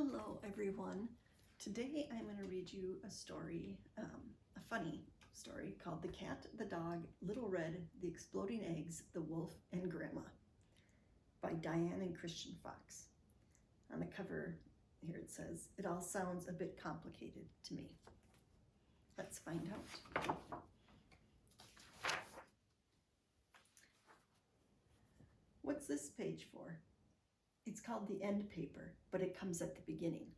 Hello everyone. Today I'm going to read you a story, a funny story called The Cat, the Dog, Little Red, the Exploding Eggs, the Wolf, and Grandma by Diane and Christian Fox. On the cover here it says, "It all sounds a bit complicated to me." Let's find out. What's this page for? It's called the end paper, but it comes at the beginning.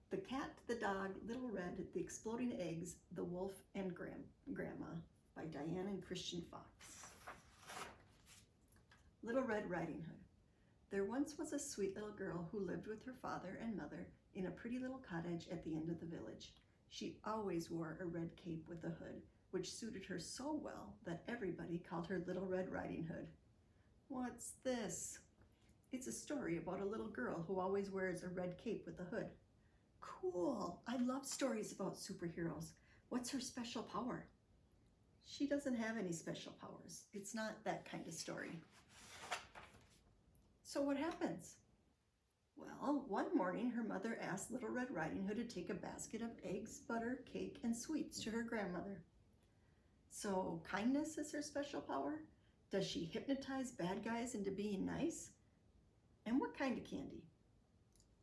The Cat, the Dog, Little Red, the Exploding Eggs, the Wolf, and Grandma by Diane and Christian Fox. Little Red Riding Hood. There once was a sweet little girl who lived with her father and mother in a pretty little cottage at the end of the village. She always wore a red cape with a hood, which suited her so well that everybody called her Little Red Riding Hood. What's this? It's a story about a little girl who always wears a red cape with a hood. Cool! I love stories about superheroes. What's her special power? She doesn't have any special powers. It's not that kind of story. So what happens? Well, one morning her mother asked Little Red Riding Hood to take a basket of eggs, butter, cake, and sweets to her grandmother. So kindness is her special power? Does she hypnotize bad guys into being nice? And what kind of candy?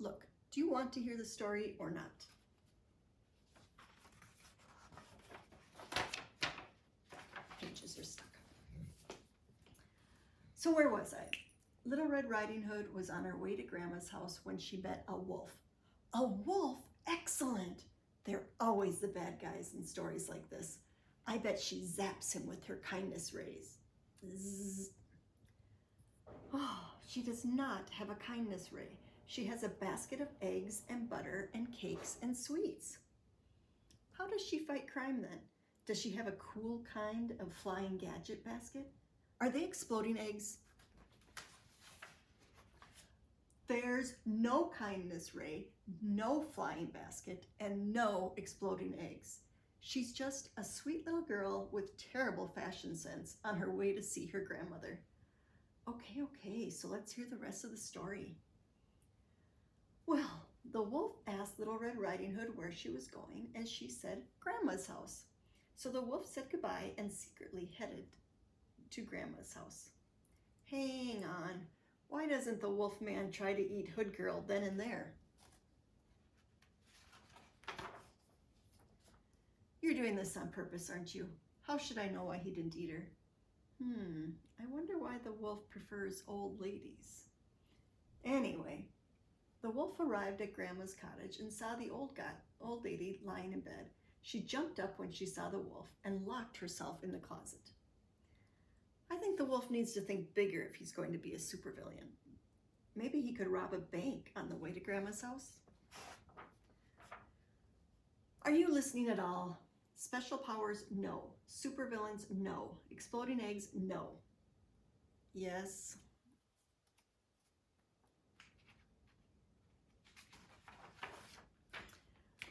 Look, do you want to hear the story or not? Pages are stuck. So where was I? Little Red Riding Hood was on her way to Grandma's house when she met a wolf. A wolf? Excellent! They're always the bad guys in stories like this. I bet she zaps him with her kindness rays. Zzz. Oh, she does not have a kindness ray. She has a basket of eggs and butter and cakes and sweets. How does she fight crime then? Does she have a cool kind of flying gadget basket? Are they exploding eggs? There's no kindness ray, no flying basket, and no exploding eggs. She's just a sweet little girl with terrible fashion sense on her way to see her grandmother. Okay, so let's hear the rest of the story. Well, the wolf asked Little Red Riding Hood where she was going, and she said, Grandma's house. So the wolf said goodbye and secretly headed to Grandma's house. Hang on, why doesn't the wolf man try to eat Hood Girl then and there? You're doing this on purpose, aren't you? How should I know why he didn't eat her? I wonder why the wolf prefers old ladies. Anyway, the wolf arrived at Grandma's cottage and saw the old lady lying in bed. She jumped up when she saw the wolf and locked herself in the closet. I think the wolf needs to think bigger if he's going to be a supervillain. Maybe he could rob a bank on the way to Grandma's house. Are you listening at all? Special powers, no. Supervillains, no. Exploding eggs, no. Yes.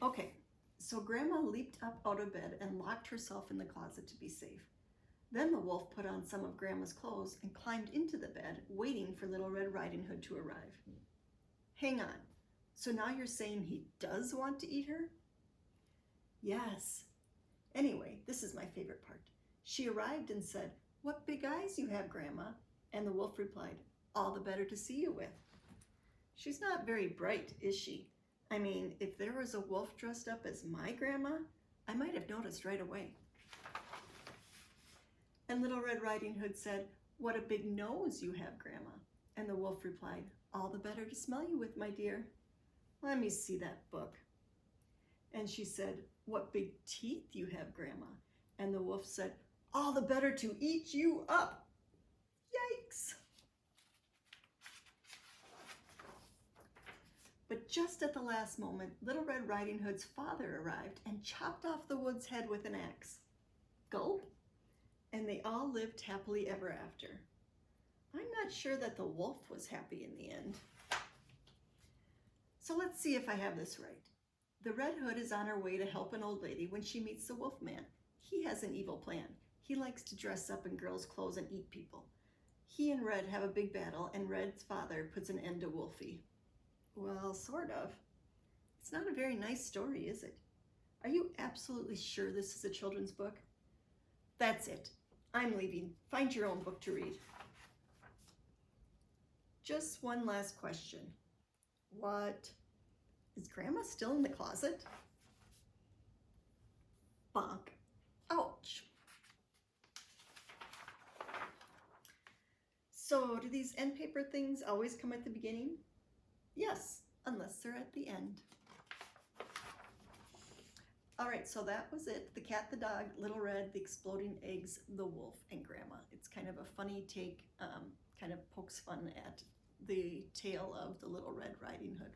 Okay, so Grandma leaped up out of bed and locked herself in the closet to be safe. Then the wolf put on some of Grandma's clothes and climbed into the bed, waiting for Little Red Riding Hood to arrive. Hang on, so now you're saying he does want to eat her? Yes. Anyway, this is my favorite part. She arrived and said, "What big eyes you have, Grandma." And the wolf replied, "All the better to see you with." She's not very bright, is she? I mean, if there was a wolf dressed up as my grandma, I might have noticed right away. And Little Red Riding Hood said, "What a big nose you have, Grandma." And the wolf replied, "All the better to smell you with, my dear." Let me see that book. And she said, "What big teeth you have, Grandma." And the wolf said, "All the better to eat you up." Yikes. But just at the last moment, Little Red Riding Hood's father arrived and chopped off the wood's head with an axe. Gulp. And they all lived happily ever after. I'm not sure that the wolf was happy in the end. So let's see if I have this right. The Red Hood is on her way to help an old lady when she meets the wolf man. He has an evil plan. He likes to dress up in girls' clothes and eat people. He and Red have a big battle, and Red's father puts an end to Wolfie. Well, sort of. It's not a very nice story, is it? Are you absolutely sure this is a children's book? That's it. I'm leaving. Find your own book to read. Just one last question. What? Is Grandma still in the closet? Bonk. Ouch. So, do these end paper things always come at the beginning? Yes, unless they're at the end. All right, so that was it. The cat, the dog, Little Red, the exploding eggs, the wolf, and Grandma. It's kind of a funny take, kind of pokes fun at the tale of the Little Red Riding Hood.